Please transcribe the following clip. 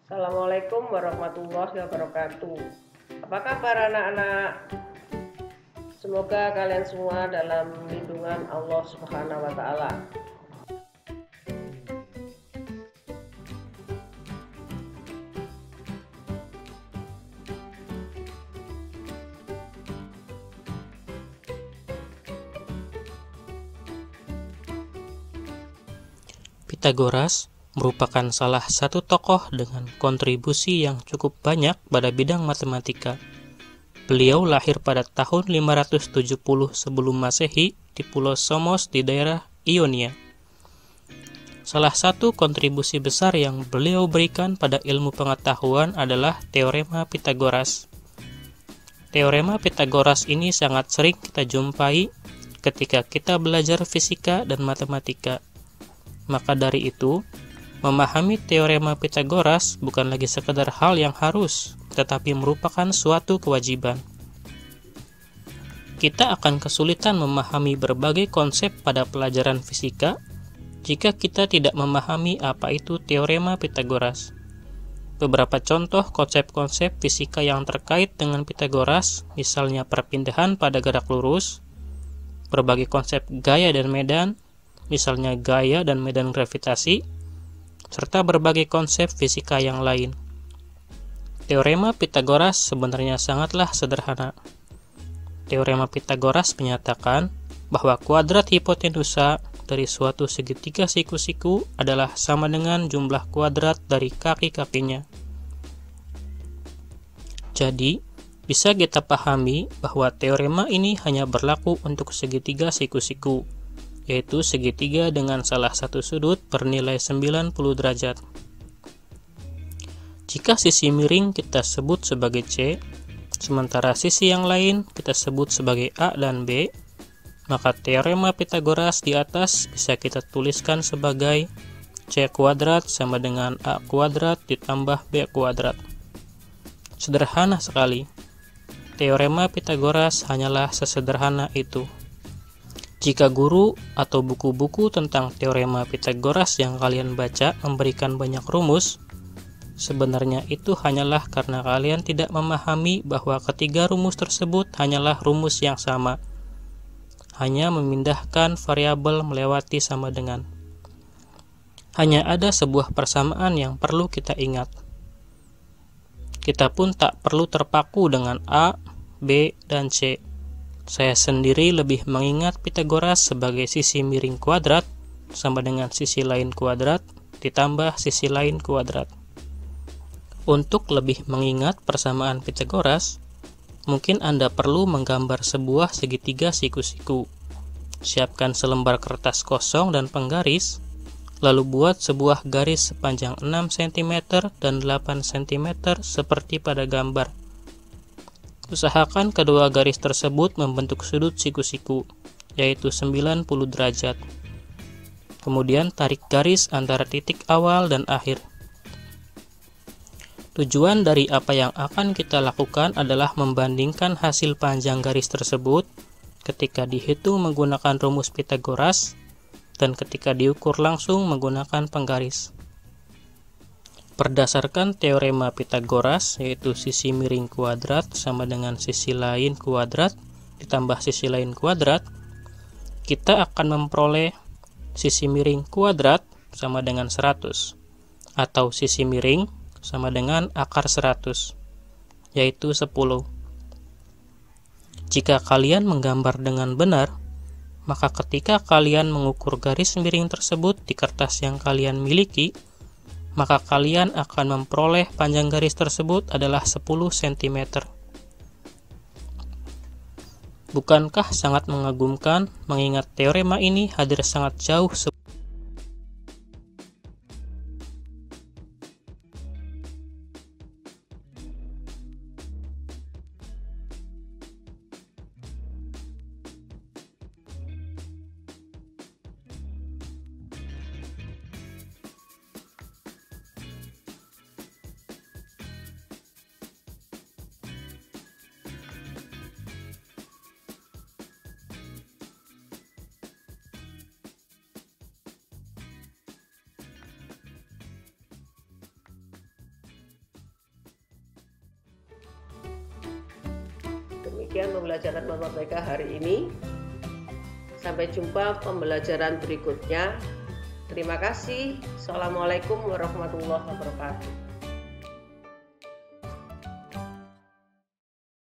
Assalamualaikum warahmatullahi wabarakatuh. Apa kabar anak-anak? Semoga kalian semua dalam lindungan Allah Subhanahu wa taala. Pythagoras merupakan salah satu tokoh dengan kontribusi yang cukup banyak pada bidang matematika. Beliau lahir pada tahun 570 sebelum Masehi di Pulau Samos di daerah Ionia. Salah satu kontribusi besar yang beliau berikan pada ilmu pengetahuan adalah Teorema Pythagoras. Teorema Pythagoras ini sangat sering kita jumpai ketika kita belajar fisika dan matematika. Maka dari itu, memahami teorema Pythagoras bukan lagi sekedar hal yang harus, tetapi merupakan suatu kewajiban. Kita akan kesulitan memahami berbagai konsep pada pelajaran fisika jika kita tidak memahami apa itu teorema Pythagoras. Beberapa contoh konsep-konsep fisika yang terkait dengan Pythagoras, misalnya perpindahan pada gerak lurus, berbagai konsep gaya dan medan, misalnya gaya dan medan gravitasi, serta berbagai konsep fisika yang lain. Teorema Pythagoras sebenarnya sangatlah sederhana. Teorema Pythagoras menyatakan bahwa kuadrat hipotenusa dari suatu segitiga siku-siku adalah sama dengan jumlah kuadrat dari kaki-kakinya. Jadi, bisa kita pahami bahwa teorema ini hanya berlaku untuk segitiga siku-siku, yaitu segitiga dengan salah satu sudut bernilai 90 derajat. Jika sisi miring kita sebut sebagai C, sementara sisi yang lain kita sebut sebagai A dan B, maka teorema Pythagoras di atas bisa kita tuliskan sebagai C kuadrat sama dengan A kuadrat ditambah B kuadrat. Sederhana sekali. Teorema Pythagoras hanyalah sesederhana itu. Jika guru atau buku-buku tentang teorema Pythagoras yang kalian baca memberikan banyak rumus, sebenarnya itu hanyalah karena kalian tidak memahami bahwa ketiga rumus tersebut hanyalah rumus yang sama, hanya memindahkan variabel melewati sama dengan. Hanya ada sebuah persamaan yang perlu kita ingat. Kita pun tak perlu terpaku dengan A, B, dan C. Saya sendiri lebih mengingat Pythagoras sebagai sisi miring kuadrat sama dengan sisi lain kuadrat ditambah sisi lain kuadrat. Untuk lebih mengingat persamaan Pythagoras, mungkin Anda perlu menggambar sebuah segitiga siku-siku. Siapkan selembar kertas kosong dan penggaris, lalu buat sebuah garis sepanjang 6 cm dan 8 cm seperti pada gambar. Usahakan kedua garis tersebut membentuk sudut siku-siku, yaitu 90 derajat. Kemudian tarik garis antara titik awal dan akhir. Tujuan dari apa yang akan kita lakukan adalah membandingkan hasil panjang garis tersebut ketika dihitung menggunakan rumus Pythagoras dan ketika diukur langsung menggunakan penggaris. Berdasarkan teorema Pythagoras, yaitu sisi miring kuadrat sama dengan sisi lain kuadrat ditambah sisi lain kuadrat, kita akan memperoleh sisi miring kuadrat sama dengan 100, atau sisi miring sama dengan akar 100, yaitu 10. Jika kalian menggambar dengan benar, maka ketika kalian mengukur garis miring tersebut di kertas yang kalian miliki, maka kalian akan memperoleh panjang garis tersebut adalah 10 cm. Bukankah sangat mengagumkan mengingat teorema ini hadir sangat jauh sebelum demikian pembelajaran matematika hari ini. Sampai jumpa pembelajaran berikutnya. Terima kasih. Assalamualaikum warahmatullahi wabarakatuh.